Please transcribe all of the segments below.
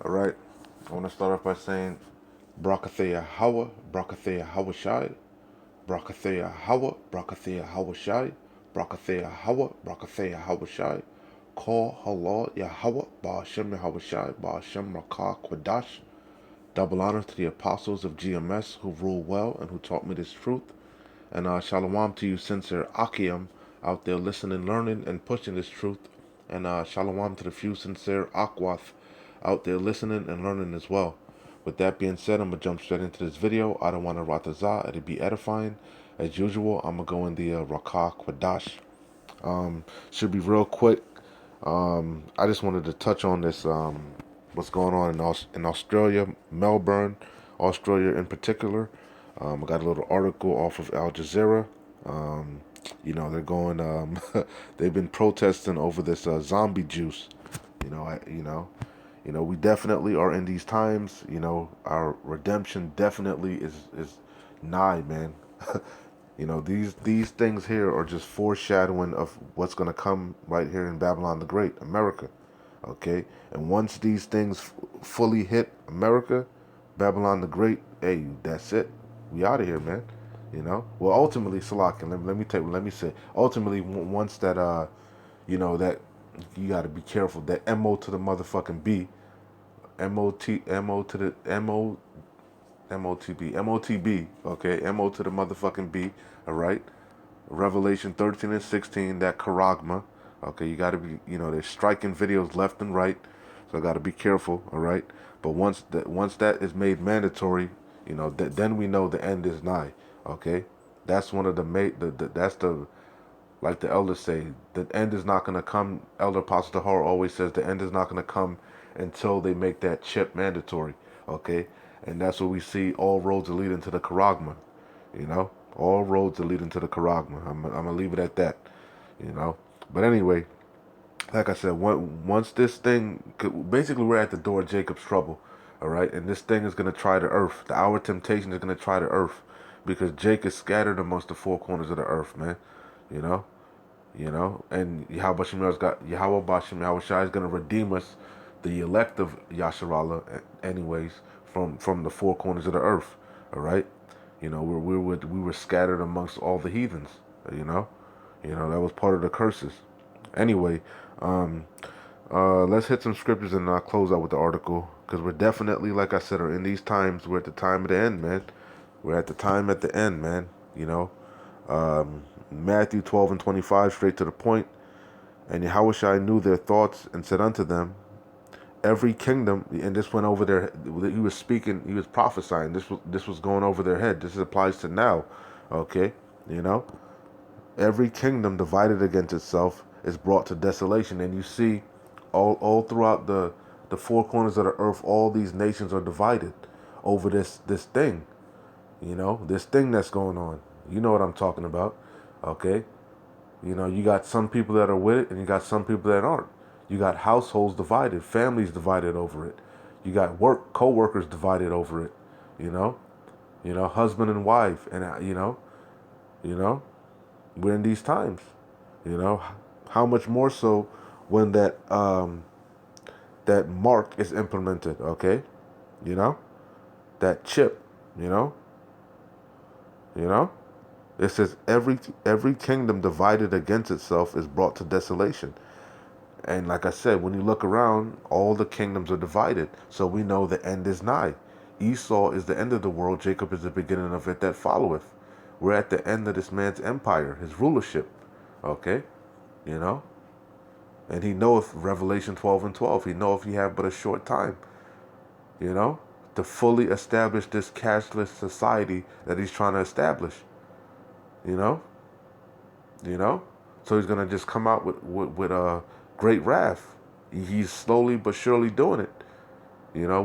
All right. I want to start off by saying Brakathea Hawa, Brakathea Hawashai, Brakathea Hawa, Brakathea Hawashai, Brakathea Hawa, Brakathea Hawashai. Call Halal Yahweh, Ba'ashem Yahawashai, Ba'ashem Rakah Kwadash. Double honor to the apostles of GMS who rule well and who taught me this truth. And shalom to you, sincere Akim, out there listening, learning, and pushing this truth. And shalom to the few sincere Akwath out there listening and learning as well. With that being said, I'm going to jump straight into this video. I don't want to ratazah. It'll be edifying. As usual, I'm going to go in the Rakah Kwadash. Should be real quick. I just wanted to touch on this, what's going on in Australia, Melbourne, Australia in particular. I got a little article off of Al Jazeera. Um, they're going. They've been protesting over this zombie juice. You know, I, we definitely are in these times. Our redemption definitely is nigh, man. These things here are just foreshadowing of what's going to come right here in Babylon the Great, America. Okay, and once these things fully hit America, Babylon the Great, hey, that's it. We out of here, man. Well, ultimately, Salakin, let me say, ultimately, once that, that you got to be careful. That mo to the motherfucking b, mo to the motb, okay, mo to the motherfucking b. All right, Revelation 13 and 16, that charagma. Okay, you got to be, they're striking videos left and right, so I got to be careful. All right, but once that is made mandatory, then we know the end is nigh. Okay, that's one of that's the, like the elders say, the end is not going to come. Elder Apostle Tahar always says the end is not going to come until they make that chip mandatory. Okay, and that's what we see. All roads are leading to the charagma. All roads are leading to the charagma. I'm gonna leave it at that. You know, but anyway, like I said, once this thing, basically we're at the door of Jacob's trouble. All right, and this thing is gonna try the earth. The hour temptation is gonna try the earth, because Jake is scattered amongst the four corners of the earth, man. You know, and Yahweh Bashim Yahweh Shai is gonna redeem us, the elect of Yasharallah, anyways, from the four corners of the earth. All right. We were scattered amongst all the heathens. That was part of the curses. Anyway, um, let's hit some scriptures and I'll close out with the article, because we're definitely, like I said, are in these times. We're at the time of the end, man. We're at the time at the end, man. Matthew 12 and 25, straight to the point. And Yahushua knew their thoughts and said unto them, every kingdom, and this went over their, he was speaking, he was prophesying, this was going over their head. This applies to now. Okay, you know every kingdom divided against itself is brought to desolation. And you see all throughout the four corners of the earth, all these nations are divided over this thing. This thing that's going on. You know what I'm talking about. Okay, you got some people that are with it, and you got some people that aren't. You got households divided, families divided over it. You got co-workers divided over it. You know, husband and wife, and you know, we're in these times. You know, how much more so when that mark is implemented. Okay, you know, that chip. You know, you know. It says every kingdom divided against itself is brought to desolation. And like I said, when you look around, all the kingdoms are divided. So we know the end is nigh. Esau is the end of the world. Jacob is the beginning of it that followeth. We're at the end of this man's empire, his rulership. Okay? You know? And he knoweth, Revelation 12 and 12, he knoweth he have but a short time, to fully establish this cashless society that he's trying to establish. You know? You know? So he's going to just come out with a great wrath. He's slowly but surely doing it,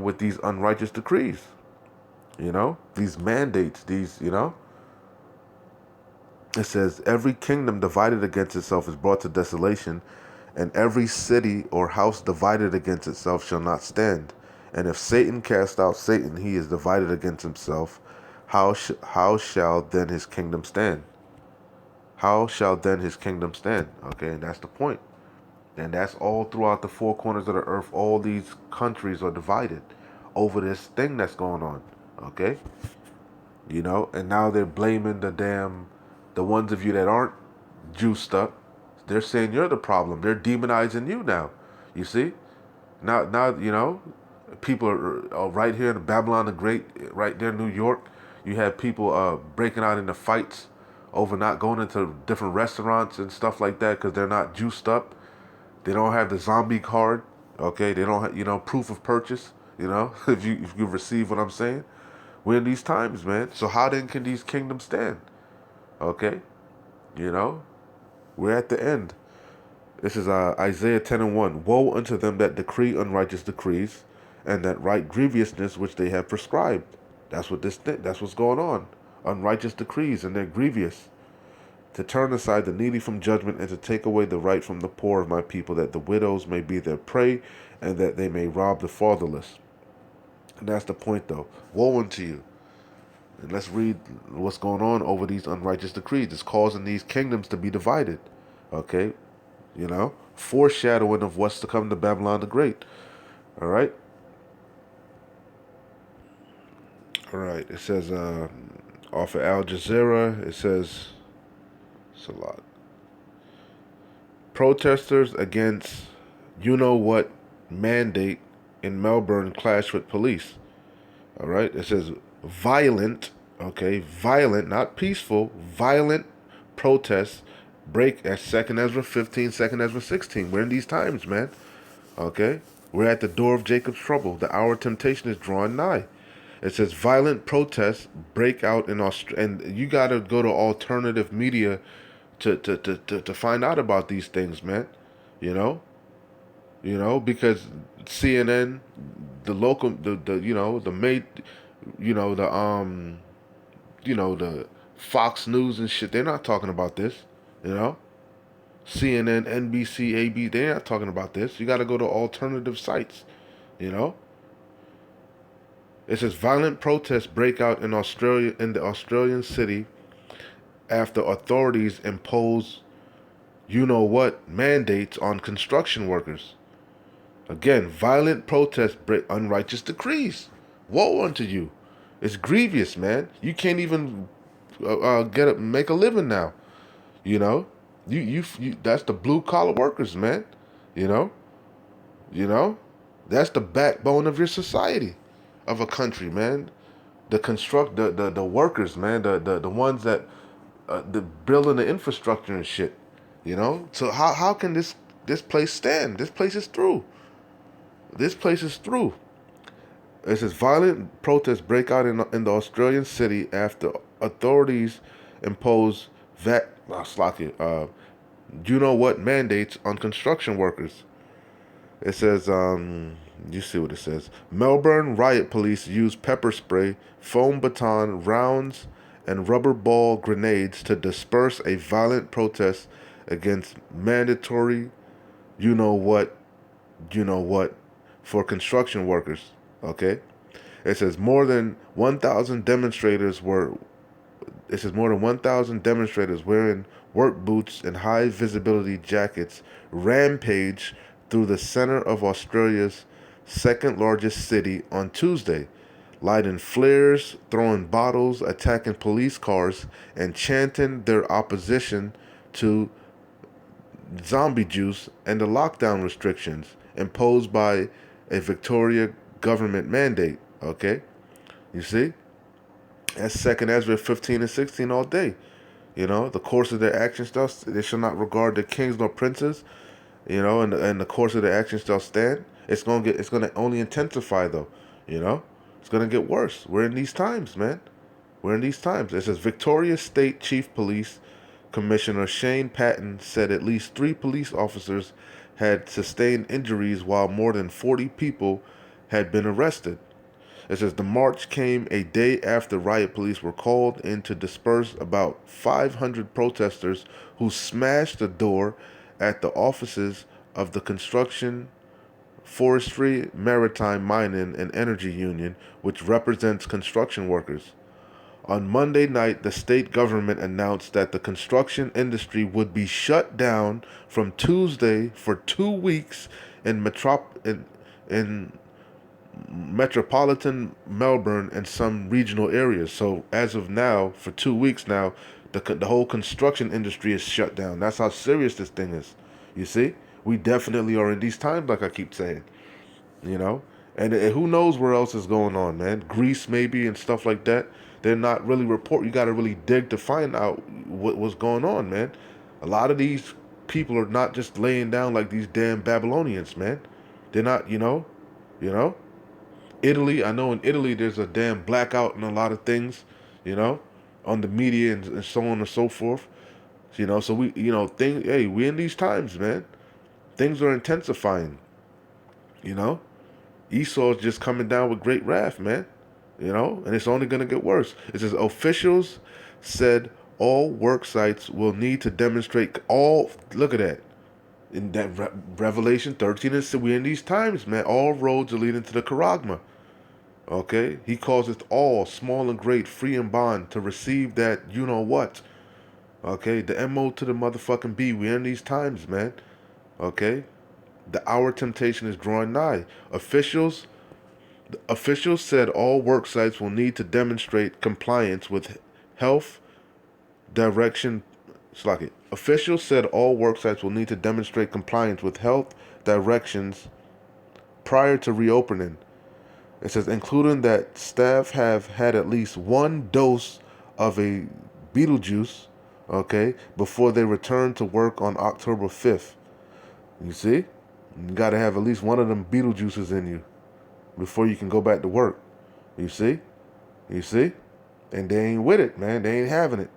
with these unrighteous decrees, these mandates, It says, every kingdom divided against itself is brought to desolation, and every city or house divided against itself shall not stand. And if Satan cast out Satan, he is divided against himself. How shall then his kingdom stand? How shall then his kingdom stand? Okay, and that's the point. And that's all throughout the four corners of the earth. All these countries are divided over this thing that's going on. Okay? You know, and now they're blaming the ones of you that aren't juiced up. They're saying you're the problem. They're demonizing you now. You see? Now, people are right here in Babylon the Great, right there in New York. You have people breaking out into fights over not going into different restaurants and stuff like that because they're not juiced up. They don't have the zombie card. Okay, they don't have, proof of purchase. If you receive what I'm saying, we're in these times, man. So how then can these kingdoms stand? Okay, you know, we're at the end. This is Isaiah 10:1. Woe unto them that decree unrighteous decrees, and that write grievousness which they have prescribed. That's what's going on. Unrighteous decrees, and they're grievous. To turn aside the needy from judgment, and to take away the right from the poor of my people, that the widows may be their prey, and that they may rob the fatherless. And that's the point, though. Woe unto you. And let's read what's going on over these unrighteous decrees. It's causing these kingdoms to be divided. Okay? Foreshadowing of what's to come to Babylon the Great. All right? All right. It says, off of Al Jazeera, it says, it's a lot. Protesters against you-know-what mandate in Melbourne clash with police. All right? It says, violent, not peaceful, violent protests break at 2nd Ezra 15, 2nd Ezra 16. We're in these times, man. Okay? We're at the door of Jacob's trouble. The hour of temptation is drawing nigh. It says violent protests break out in Australia. And you got to go to alternative media to find out about these things, man. You know, because CNN, the local, the mate, the Fox News and shit, they're not talking about this, you know. CNN, NBC, AB, they're not talking about this. You got to go to alternative sites, you know. It says violent protests break out in the Australian city after authorities impose mandates on construction workers. Again, violent protests break unrighteous decrees. Woe unto you. It's grievous, man. You can't even make a living now. You know, you that's the blue collar workers, man. You know, you know, that's the backbone of your society, of a country, man. The workers, man. The ones that the building the infrastructure and shit. You know, so how can this place stand? This place is through. This place is through. It says violent protests break out in the Australian city after authorities impose mandates on construction workers. It says, you see what it says. Melbourne riot police used pepper spray, foam baton, rounds, and rubber ball grenades to disperse a violent protest against mandatory, you know what, for construction workers. Okay? It says more than 1,000 demonstrators wearing work boots and high visibility jackets rampage through the center of Australia's second largest city on Tuesday, lighting flares, throwing bottles, attacking police cars, and chanting their opposition to zombie juice and the lockdown restrictions imposed by a Victoria government mandate. Okay? You see? That's 2nd Ezra 15 and 16 all day. You know, the course of their action stuff, they shall not regard the kings nor princes, and the course of their action shall stand. It's gonna only intensify though, you know? It's gonna get worse. We're in these times, man. We're in these times. It says Victoria State Chief Police Commissioner Shane Patton said at least 3 police officers had sustained injuries while more than 40 people had been arrested. It says the march came a day after riot police were called in to disperse about 500 protesters who smashed the door at the offices of the Construction, Forestry, Maritime, Mining, and Energy Union, which represents construction workers. On Monday night, the state government announced that the construction industry would be shut down from Tuesday for 2 weeks in, in metropolitan Melbourne and some regional areas. So as of now, for 2 weeks now, the whole construction industry is shut down. That's how serious this thing is. You see, we definitely are in these times, like I keep saying. You know, and who knows where else is going on, man? Greece maybe and stuff like that. They're not really report. You got to really dig to find out what's going on, man. A lot of these people are not just laying down like these damn Babylonians, man. They're not, you know. Italy, I know in Italy there's a damn blackout in a lot of things, you know, on the media and so on and so forth. So we, hey, we in these times, man. Things are intensifying, you know. Esau's just coming down with great wrath, man. And it's only going to get worse. It says officials said all work sites will need to demonstrate all. Look at that. In that Revelation 13, it said we're in these times, man. All roads are leading to the Charagma. Okay? He calls it all, small and great, free and bond, to receive that you know what. Okay? The MO to the motherfucking B. We're in these times, man. Okay? The hour temptation is drawing nigh. Officials said all work sites will need to demonstrate compliance with health direction. Officials said all work sites will need to demonstrate compliance with health directions prior to reopening. It says, including that staff have had at least one dose of a Beetlejuice, okay, before they return to work on October 5th. You see? You got to have at least one of them Beetlejuices in you before you can go back to work. You see? You see? And they ain't with it, man. They ain't having it.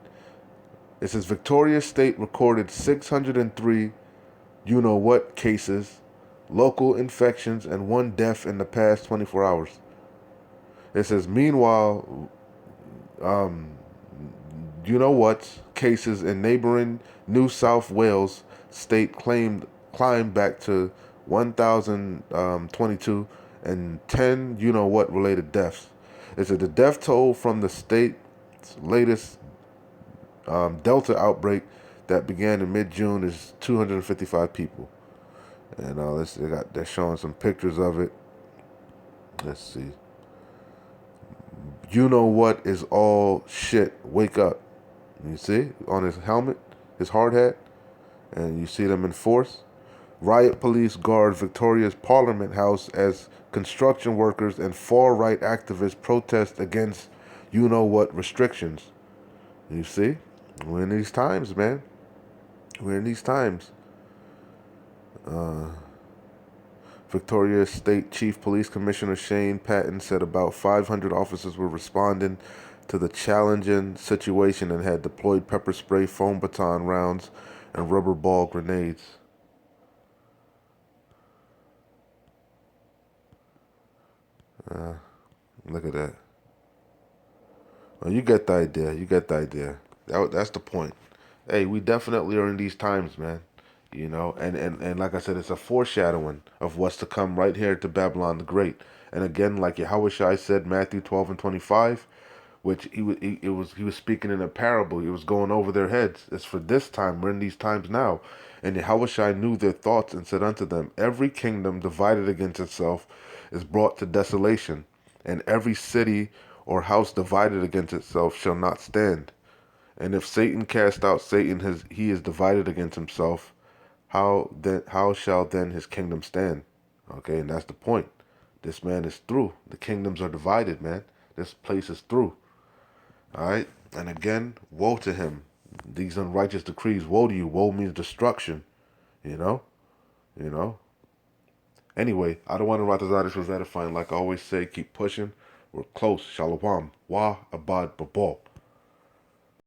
It says Victoria State recorded 603 you-know-what cases, local infections, and one death in the past 24 hours. It says, meanwhile, you-know-what cases in neighboring New South Wales state climbed back to 1,022 and 10 you-know-what related deaths. It said the death toll from the state's latest Delta outbreak that began in mid-June is 255 people. And they're showing some pictures of it. Let's see. You know what is all shit. Wake up. You see on his helmet, his hard hat, and you see them in force. Riot police guard Victoria's Parliament House as construction workers and far-right activists protest against you-know-what restrictions. You see? We're in these times, man. We're in these times. Victoria State Chief Police Commissioner Shane Patton said about 500 officers were responding to the challenging situation and had deployed pepper spray, foam baton rounds, and rubber ball grenades. Look at that. Well, you get the idea. You get the idea. That's the point. Hey, we definitely are in these times, man. And like I said, it's a foreshadowing of what's to come right here to Babylon the Great. And again, like Yahushua said, Matthew 12 and 25, which he was speaking in a parable. He was going over their heads. It's for this time. We're in these times now. And Yahushua knew their thoughts and said unto them, every kingdom divided against itself is brought to desolation, and every city or house divided against itself shall not stand. And if Satan cast out Satan, he is divided against himself. How shall then his kingdom stand? Okay, and that's the point. This man is through. The kingdoms are divided, man. This place is through. All right, and again, woe to him. These unrighteous decrees, woe to you. Woe means destruction. You know, you know. Anyway, I don't want to write this out. This was edifying. Like I always say, keep pushing. We're close. Shalom. Wa abad babal.